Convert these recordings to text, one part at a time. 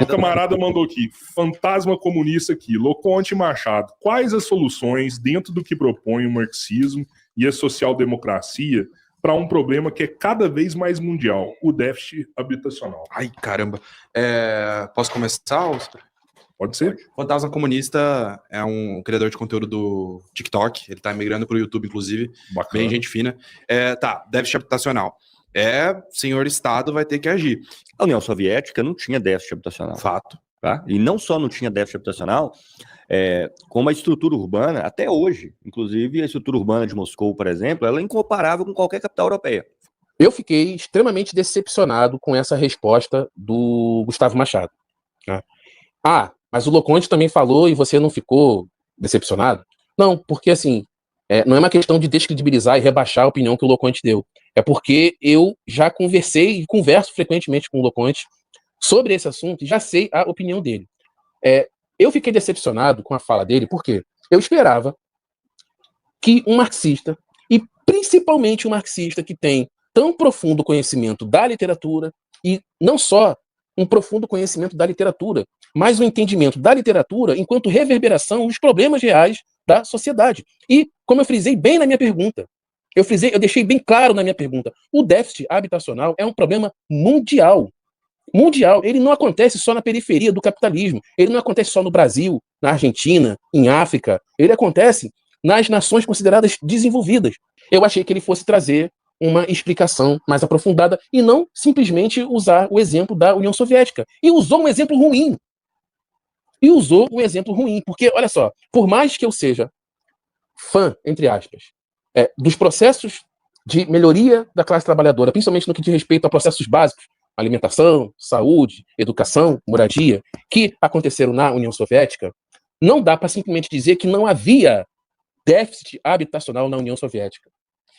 O camarada mandou aqui, fantasma comunista aqui, Loconte Machado, quais as soluções dentro do que propõe o marxismo e a social-democracia para um problema que é cada vez mais mundial, o déficit habitacional? Ai, caramba. Posso começar, Oscar? Pode ser. Fantasma Comunista é um criador de conteúdo do TikTok, ele tá migrando pro YouTube, inclusive. Bacana. Bem gente fina. Déficit habitacional. Senhor Estado vai ter que agir. A União Soviética não tinha déficit habitacional. Fato. Tá? E não só não tinha déficit habitacional, como a estrutura urbana, até hoje, inclusive a estrutura urbana de Moscou, por exemplo, ela é incomparável com qualquer capital europeia. Eu fiquei extremamente decepcionado com essa resposta do Gustavo Machado. Né? Mas o Loconte também falou e você não ficou decepcionado? Não, porque assim, não é uma questão de descredibilizar e rebaixar a opinião que o Loconte deu. É porque eu já conversei e converso frequentemente com o Loconte sobre esse assunto e já sei a opinião dele. Eu fiquei decepcionado com a fala dele porque eu esperava que um marxista, e principalmente um marxista que tem tão profundo conhecimento da literatura, e não só um profundo conhecimento da literatura, mas um entendimento da literatura enquanto reverberação dos problemas reais da sociedade. E, como eu frisei bem na minha pergunta, eu deixei bem claro na minha pergunta, o déficit habitacional é um problema mundial. Mundial. Ele não acontece só na periferia do capitalismo, ele não acontece só no Brasil, na Argentina, em África, ele acontece nas nações consideradas desenvolvidas. Eu achei que ele fosse trazer uma explicação mais aprofundada e não simplesmente usar o exemplo da União Soviética. E usou um exemplo ruim. Porque, olha só, por mais que eu seja fã, entre aspas, dos processos de melhoria da classe trabalhadora, principalmente no que diz respeito a processos básicos, alimentação, saúde, educação, moradia, que aconteceram na União Soviética, não dá para simplesmente dizer que não havia déficit habitacional na União Soviética.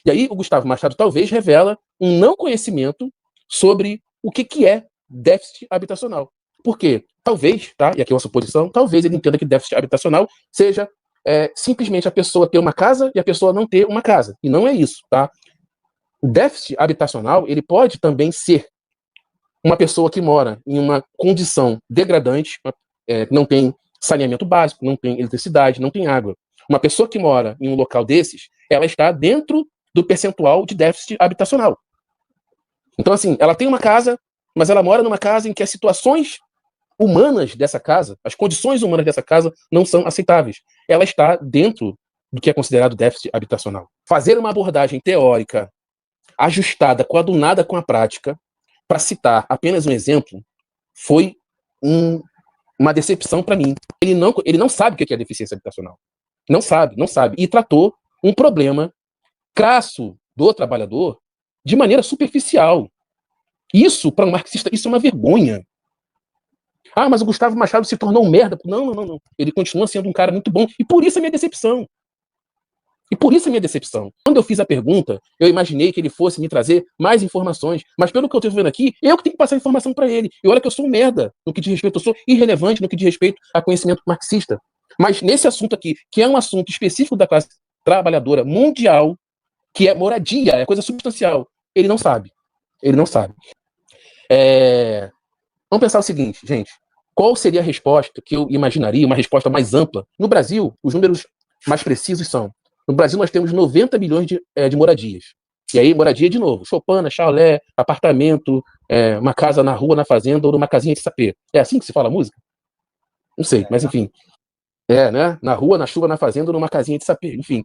E aí o Gustavo Machado talvez revela um não conhecimento sobre o que é déficit habitacional. Por quê? Talvez, tá? E aqui é uma suposição, talvez ele entenda que déficit habitacional seja simplesmente a pessoa ter uma casa e a pessoa não ter uma casa. E não é isso, tá? O déficit habitacional, ele pode também ser uma pessoa que mora em uma condição degradante, não tem saneamento básico, não tem eletricidade, não tem água. Uma pessoa que mora em um local desses, ela está dentro do percentual de déficit habitacional. Então, assim, ela tem uma casa, mas ela mora numa casa em que as situações humanas dessa casa, as condições humanas dessa casa não são aceitáveis. Ela está dentro do que é considerado déficit habitacional. Fazer uma abordagem teórica ajustada, coadunada com a prática, para citar apenas um exemplo, foi uma decepção para mim. Ele não sabe o que é deficiência habitacional. Não sabe. E tratou um problema crasso do trabalhador de maneira superficial. Isso, para um marxista, isso é uma vergonha. Mas o Gustavo Machado se tornou um merda. Não. Ele continua sendo um cara muito bom. E por isso a minha decepção. Quando eu fiz a pergunta, eu imaginei que ele fosse me trazer mais informações. Mas pelo que eu estou vendo aqui, eu que tenho que passar informação para ele. E olha que eu sou um merda no que diz respeito, eu sou irrelevante no que diz respeito a conhecimento marxista. Mas nesse assunto aqui, que é um assunto específico da classe trabalhadora mundial, que é moradia, é coisa substancial, ele não sabe. Vamos pensar o seguinte, gente. Qual seria a resposta que eu imaginaria, uma resposta mais ampla? No Brasil, os números mais precisos são: no Brasil nós temos 90 milhões de moradias. E aí, moradia de novo, choupana, chalé, apartamento, uma casa na rua, na fazenda ou numa casinha de sapê. É assim que se fala a música? Não sei, mas enfim. Né? Na rua, na chuva, na fazenda ou numa casinha de sapê. Enfim,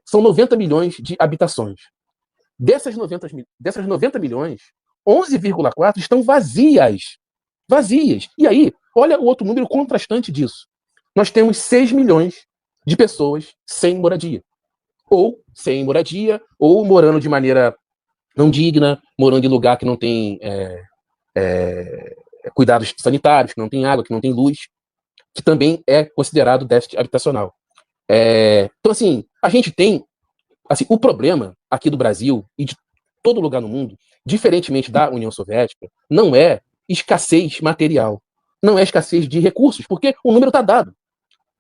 são 90 milhões de habitações. Dessas 90 milhões, 11,4 estão vazias. E aí, olha o outro número contrastante disso. Nós temos 6 milhões de pessoas sem moradia. Ou morando de maneira não digna, morando em lugar que não tem cuidados sanitários, que não tem água, que não tem luz, que também é considerado déficit habitacional. Então, assim, a gente tem o problema aqui do Brasil e de todo lugar no mundo, diferentemente da União Soviética, não é escassez material, não é escassez de recursos, porque o número está dado.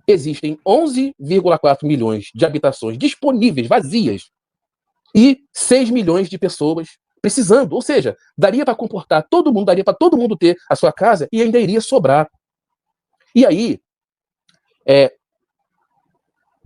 Existem 11,4 milhões de habitações disponíveis, vazias, e 6 milhões de pessoas precisando. Ou seja, daria para comportar todo mundo, daria para todo mundo ter a sua casa e ainda iria sobrar. E aí,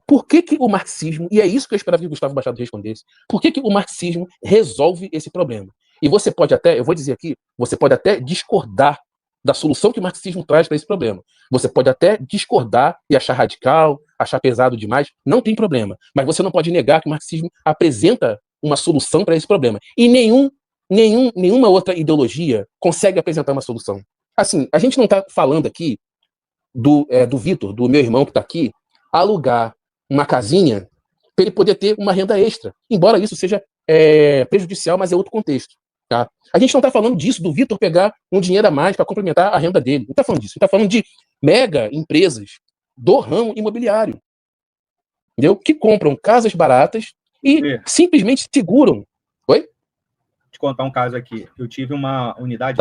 por que o marxismo, e é isso que eu esperava que o Gustavo Machado respondesse, por que o marxismo resolve esse problema? E você pode até, eu vou dizer aqui, você pode até discordar da solução que o marxismo traz para esse problema. Você pode até discordar e achar radical, achar pesado demais, não tem problema. Mas você não pode negar que o marxismo apresenta uma solução para esse problema. E nenhuma outra ideologia consegue apresentar uma solução. Assim, a gente não está falando aqui do Vitor, do meu irmão que está aqui, alugar uma casinha para ele poder ter uma renda extra. Embora isso seja prejudicial, mas é outro contexto. Tá? A gente não está falando disso, do Vitor pegar um dinheiro a mais para complementar a renda dele. Não está falando disso. Está falando de mega empresas do ramo imobiliário, entendeu? Que compram casas baratas e simplesmente seguram. Oi? Vou te contar um caso aqui. Eu tive uma unidade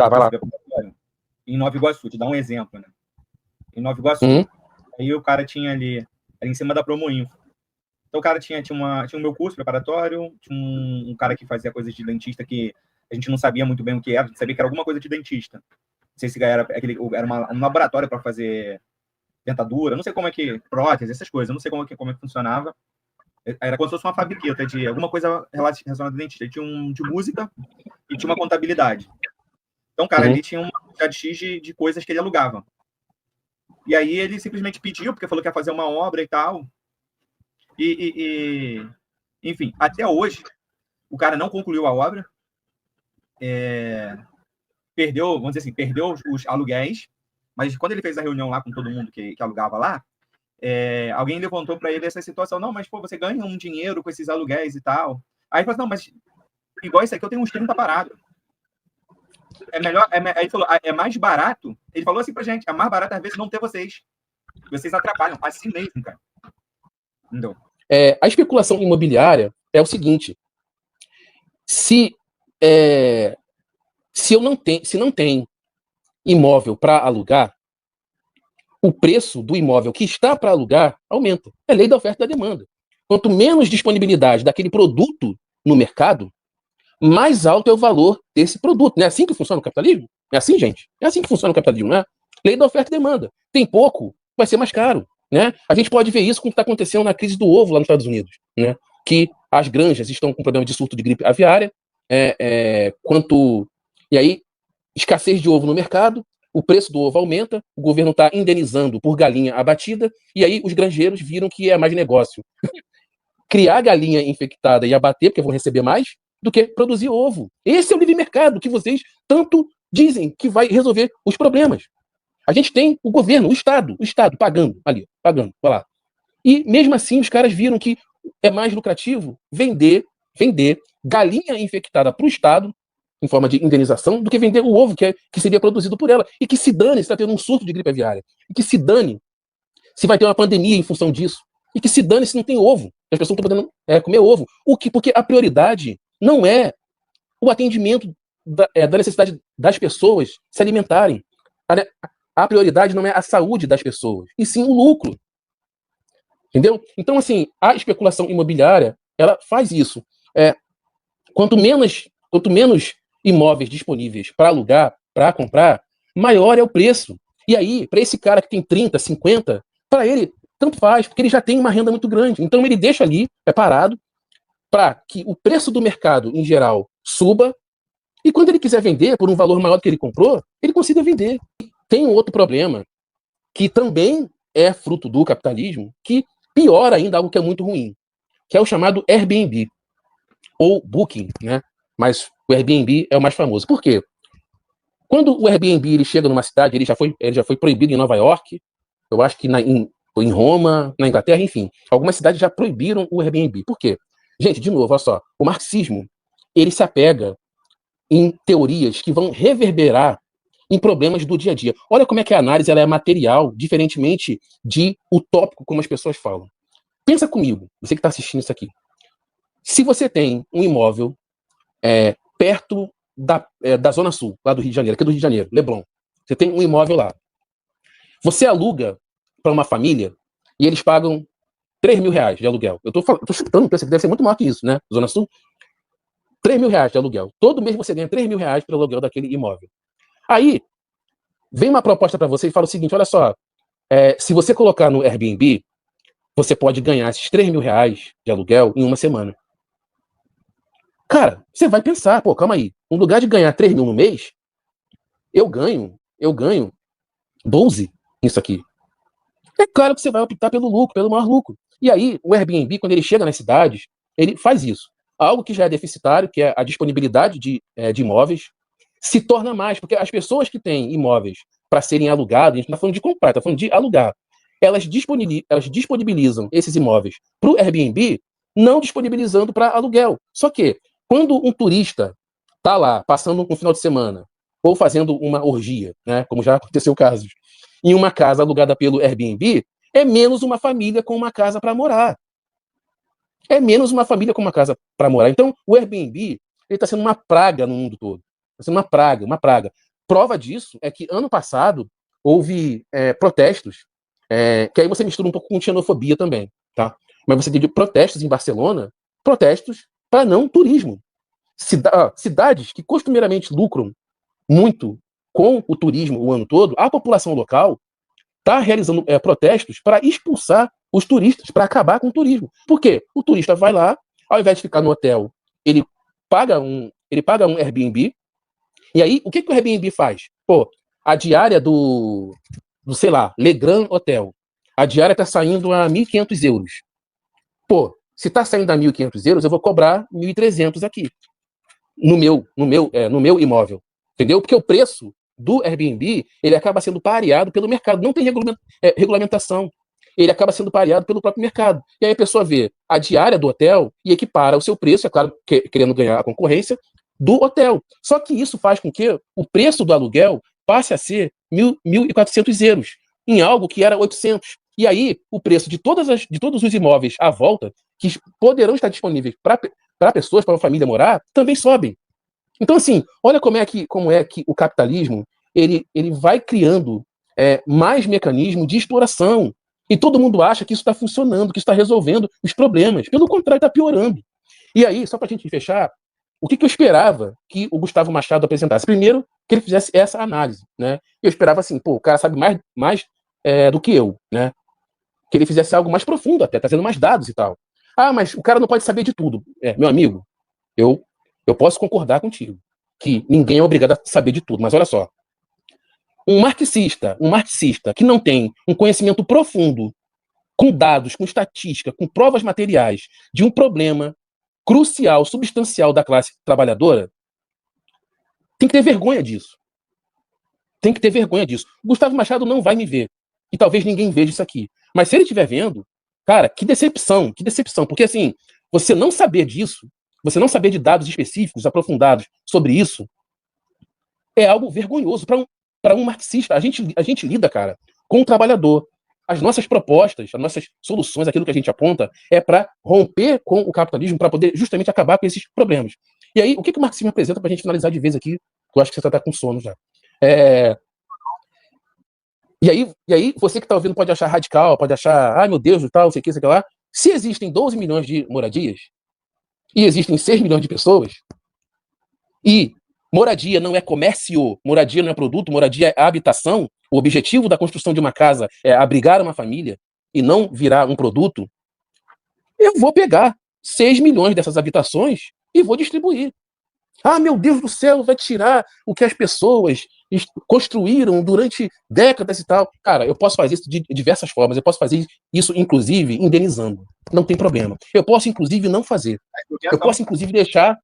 em Nova Iguaçu. Te dar um exemplo, né? Em Nova Iguaçu. Aí o cara tinha ali em cima da Promoinfo. Então o cara tinha o meu curso preparatório, tinha um cara que fazia coisas de dentista que a gente não sabia muito bem o que era, a gente sabia que era alguma coisa de dentista. Não sei se era um laboratório para fazer dentadura, não sei como é que, prótese, essas coisas, eu não sei como é que funcionava. Era como se fosse uma fabriqueta de alguma coisa relacionada a dentista. Ele tinha de música e tinha uma contabilidade. Então, cara, ele tinha uma quantidade X de coisas que ele alugava. E aí ele simplesmente pediu, porque falou que ia fazer uma obra e tal. Enfim, até hoje, o cara não concluiu a obra. Perdeu, vamos dizer assim, perdeu os aluguéis. Mas quando ele fez a reunião lá com todo mundo que alugava lá, alguém levantou para ele essa situação. Não, mas pô, você ganha um dinheiro com esses aluguéis e tal. Aí ele falou, não, mas igual isso aqui eu tenho uns 30 parados. É melhor, aí ele falou, é mais barato. Ele falou assim pra gente, é mais barato às vezes não ter vocês. Vocês atrapalham, assim mesmo, cara. Entendeu? A especulação imobiliária é o seguinte: se não tem imóvel para alugar, o preço do imóvel que está para alugar aumenta. É lei da oferta e da demanda. Quanto menos disponibilidade daquele produto no mercado, mais alto é o valor desse produto. Não é assim que funciona o capitalismo? É assim, gente? É assim que funciona o capitalismo, né? Lei da oferta e demanda. Tem pouco, vai ser mais caro. Né? A gente pode ver isso com o que está acontecendo na crise do ovo lá nos Estados Unidos. Né? Que as granjas estão com problema de surto de gripe aviária. E aí, escassez de ovo no mercado, o preço do ovo aumenta, o governo está indenizando por galinha abatida, e aí os granjeiros viram que é mais negócio criar galinha infectada e abater, porque vão receber mais, do que produzir ovo. Esse é o livre mercado que vocês tanto dizem que vai resolver os problemas. A gente tem o governo, o Estado pagando, ali, pagando, vai lá. E mesmo assim os caras viram que é mais lucrativo vender galinha infectada para o Estado, em forma de indenização, do que vender o ovo que seria produzido por ela. E que se dane se está tendo um surto de gripe aviária. E que se dane se vai ter uma pandemia em função disso. E que se dane se não tem ovo. As pessoas estão podendo comer ovo. Porque a prioridade não é o atendimento da necessidade das pessoas se alimentarem. A prioridade não é a saúde das pessoas, e sim o lucro. Entendeu? Então, assim, a especulação imobiliária, ela faz isso. Quanto menos imóveis disponíveis para alugar, para comprar, maior é o preço. E aí, para esse cara que tem 30, 50, para ele, tanto faz, porque ele já tem uma renda muito grande. Então, ele deixa ali, parado, para que o preço do mercado, em geral, suba, e quando ele quiser vender por um valor maior do que ele comprou, ele consiga vender. Tem um outro problema, que também é fruto do capitalismo, que piora ainda algo que é muito ruim, que é o chamado Airbnb, ou Booking, né? Mas o Airbnb é o mais famoso. Por quê? Quando o Airbnb ele chega numa cidade, ele já foi proibido em Nova York, eu acho que em Roma, na Inglaterra, enfim. Algumas cidades já proibiram o Airbnb. Por quê? Gente, de novo, olha só, o marxismo, ele se apega em teorias que vão reverberar em problemas do dia a dia. Olha como é que a análise ela é material, diferentemente de utópico, como as pessoas falam. Pensa comigo, você que está assistindo isso aqui. Se você tem um imóvel perto da Zona Sul, lá do Rio de Janeiro, aqui do Rio de Janeiro, Leblon, você tem um imóvel lá. Você aluga para uma família e eles pagam R$3.000 de aluguel. Eu tô chutando, pensa que deve ser muito maior que isso, né? Zona Sul. R$3.000 de aluguel. Todo mês você ganha R$3.000 pelo aluguel daquele imóvel. Aí, vem uma proposta para você e fala o seguinte, olha só, se você colocar no Airbnb, você pode ganhar esses R$3.000 de aluguel em uma semana. Cara, você vai pensar, pô, calma aí, no lugar de ganhar 3 mil no mês, eu ganho 12 nisso aqui. É claro que você vai optar pelo lucro, pelo maior lucro. E aí, o Airbnb, quando ele chega nas cidades, ele faz isso. Algo que já é deficitário, que é a disponibilidade de imóveis, se torna mais, porque as pessoas que têm imóveis para serem alugados, a gente não está falando de comprar, está falando de alugar, elas disponibilizam esses imóveis para o Airbnb, não disponibilizando para aluguel. Só que, quando um turista está lá, passando um final de semana, ou fazendo uma orgia, né, como já aconteceu casos, em uma casa alugada pelo Airbnb, é menos uma família com uma casa para morar. É menos uma família com uma casa para morar. Então, o Airbnb está sendo uma praga no mundo todo. Está sendo uma praga. Prova disso é que, ano passado, houve protestos, que aí você mistura um pouco com xenofobia também, tá? Mas você tem protestos em Barcelona, protestos para não turismo. Cidades que costumeiramente lucram muito com o turismo o ano todo, a população local está realizando protestos para expulsar os turistas, para acabar com o turismo. Por quê? O turista vai lá, ao invés de ficar no hotel, ele paga um Airbnb, e aí, o que o Airbnb faz? Pô, a diária do sei lá, Le Grand Hotel, a diária está saindo a 1.500 euros. Pô, se está saindo a 1.500 euros, eu vou cobrar 1.300 aqui, no meu imóvel. Entendeu? Porque o preço do Airbnb, ele acaba sendo pareado pelo mercado. Não tem regulamentação. Ele acaba sendo pareado pelo próprio mercado. E aí a pessoa vê a diária do hotel e equipara o seu preço, é claro, querendo ganhar a concorrência, do hotel. Só que isso faz com que o preço do aluguel passe a ser 1.400 euros, em algo que era 800. E aí o preço de todos os imóveis à volta, que poderão estar disponíveis para pessoas, para uma família morar, também sobem. Então, assim, olha como é que o capitalismo ele vai criando mais mecanismos de exploração. E todo mundo acha que isso está funcionando, que isso está resolvendo os problemas. Pelo contrário, está piorando. E aí, só para a gente fechar, o que eu esperava que o Gustavo Machado apresentasse? Primeiro, que ele fizesse essa análise, né? Eu esperava assim, pô, o cara sabe mais do que eu, né? Que ele fizesse algo mais profundo até, trazendo mais dados e tal. Ah, mas o cara não pode saber de tudo. Meu amigo, eu posso concordar contigo, que ninguém é obrigado a saber de tudo, mas olha só. Um marxista que não tem um conhecimento profundo, com dados, com estatística, com provas materiais, de um problema crucial, substancial da classe trabalhadora, tem que ter vergonha disso. Tem que ter vergonha disso. O Gustavo Machado não vai me ver. E talvez ninguém veja isso aqui. Mas se ele estiver vendo, cara, que decepção. Porque assim, você não saber disso, você não saber de dados específicos, aprofundados sobre isso, é algo vergonhoso para um marxista. A gente lida, cara, com o trabalhador. As nossas propostas, as nossas soluções, aquilo que a gente aponta, é para romper com o capitalismo, para poder justamente acabar com esses problemas. E aí, o que o marxismo apresenta para a gente finalizar de vez aqui? Eu acho que você está com sono já. E aí, você que está ouvindo pode achar radical, pode achar, ai meu Deus, tal, sei o que, sei lá. Se existem 12 milhões de moradias, e existem 6 milhões de pessoas, e moradia não é comércio, moradia não é produto, moradia é habitação, o objetivo da construção de uma casa é abrigar uma família e não virar um produto, eu vou pegar 6 milhões dessas habitações e vou distribuir. Ah, meu Deus do céu, vai tirar o que as pessoas construíram durante décadas e tal. Cara, eu posso fazer isso de diversas formas. Eu posso fazer isso, inclusive, indenizando. Não tem problema. Eu posso, inclusive, não fazer. Eu posso, inclusive, deixar...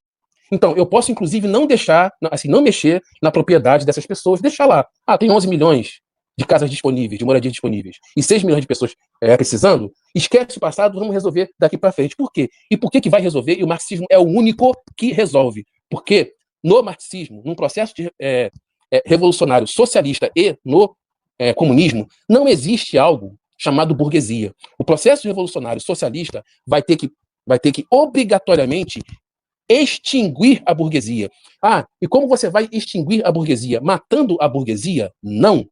Então, eu posso, inclusive, não deixar, assim, não mexer na propriedade dessas pessoas, deixar lá. Ah, tem 11 milhões de casas disponíveis, de moradias disponíveis, e 6 milhões de pessoas precisando. Esquece o passado, vamos resolver daqui para frente. Por quê? E por que vai resolver? E o marxismo é o único que resolve. Porque no marxismo, num processo revolucionário socialista e no comunismo, não existe algo chamado burguesia. O processo revolucionário socialista vai ter que obrigatoriamente extinguir a burguesia. Ah, e como você vai extinguir a burguesia? Matando a burguesia? Não.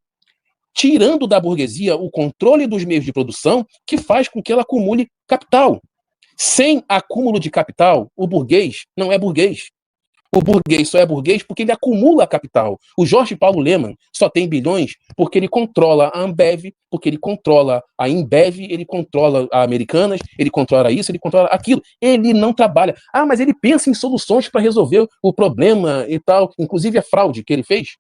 Tirando da burguesia o controle dos meios de produção que faz com que ela acumule capital. Sem acúmulo de capital, o burguês não é burguês. O burguês só é burguês porque ele acumula capital. O Jorge Paulo Lemann só tem bilhões porque ele controla a Ambev, porque ele controla a Embev, ele controla a Americanas, ele controla isso, ele controla aquilo. Ele não trabalha. Ah, mas ele pensa em soluções para resolver o problema e tal, inclusive a fraude que ele fez.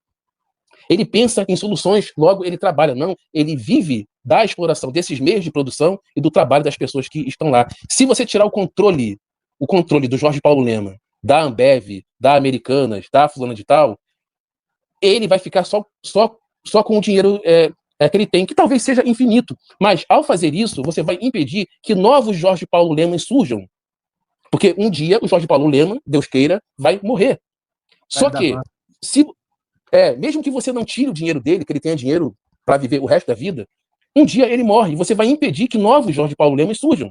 Ele pensa em soluções, logo ele trabalha. Não, ele vive da exploração desses meios de produção e do trabalho das pessoas que estão lá. Se você tirar o controle do Jorge Paulo Lemann, da Ambev, da Americanas, da fulana de tal, ele vai ficar só com o dinheiro que ele tem, que talvez seja infinito. Mas, ao fazer isso, você vai impedir que novos Jorge Paulo Lemann surjam. Porque um dia o Jorge Paulo Lemann, Deus queira, vai morrer. Só que, mesmo que você não tire o dinheiro dele, que ele tenha dinheiro para viver o resto da vida, um dia ele morre e você vai impedir que novos Jorge Paulo Lemann surjam.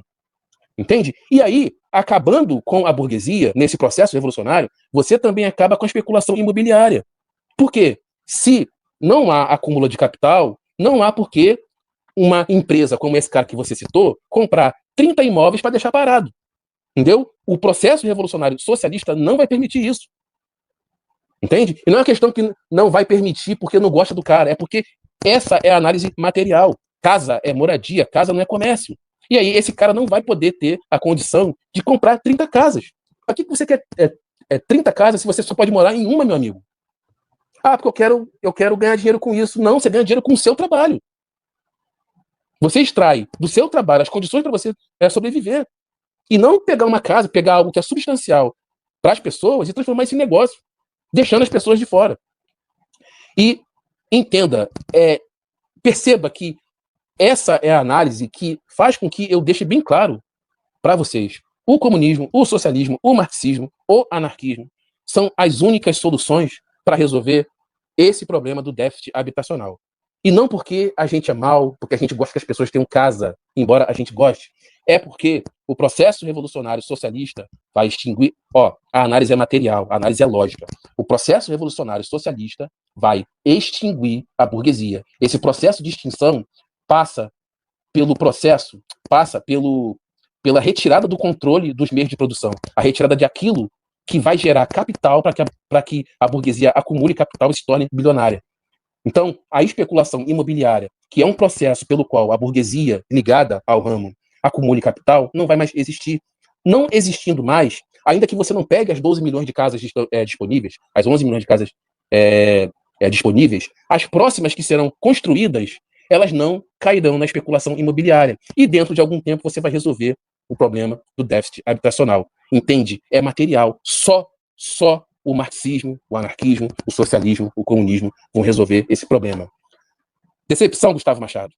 Entende? E aí, acabando com a burguesia, nesse processo revolucionário, você também acaba com a especulação imobiliária. Por quê? Se não há acúmulo de capital, não há por que uma empresa como esse cara que você citou comprar 30 imóveis para deixar parado. Entendeu? O processo revolucionário socialista não vai permitir isso. Entende? E não é uma questão que não vai permitir porque não gosta do cara, é porque essa é a análise material. Casa é moradia, casa não é comércio. E aí esse cara não vai poder ter a condição de comprar 30 casas. Para que você quer 30 casas se você só pode morar em uma, meu amigo? Ah, porque eu quero ganhar dinheiro com isso. Não, você ganha dinheiro com o seu trabalho. Você extrai do seu trabalho as condições para você sobreviver. E não pegar uma casa, pegar algo que é substancial para as pessoas e transformar isso em negócio, deixando as pessoas de fora. E entenda, perceba que essa é a análise que faz com que eu deixe bem claro para vocês. O comunismo, o socialismo, o marxismo, o anarquismo são as únicas soluções para resolver esse problema do déficit habitacional. E não porque a gente é mal, porque a gente gosta que as pessoas tenham casa, embora a gente goste. É porque o processo revolucionário socialista vai extinguir... a análise é material, a análise é lógica. O processo revolucionário socialista vai extinguir a burguesia. Esse processo de extinção passa pela retirada do controle dos meios de produção, a retirada de aquilo que vai gerar capital para que a burguesia acumule capital e se torne bilionária. Então, a especulação imobiliária, que é um processo pelo qual a burguesia ligada ao ramo acumule capital, não vai mais existir. Não existindo mais, ainda que você não pegue as 12 milhões de casas disponíveis, as 11 milhões de casas disponíveis, as próximas que serão construídas, elas não cairão na especulação imobiliária. E dentro de algum tempo você vai resolver o problema do déficit habitacional. Entende? É material. Só o marxismo, o anarquismo, o socialismo, o comunismo vão resolver esse problema. Decepção, Gustavo Machado.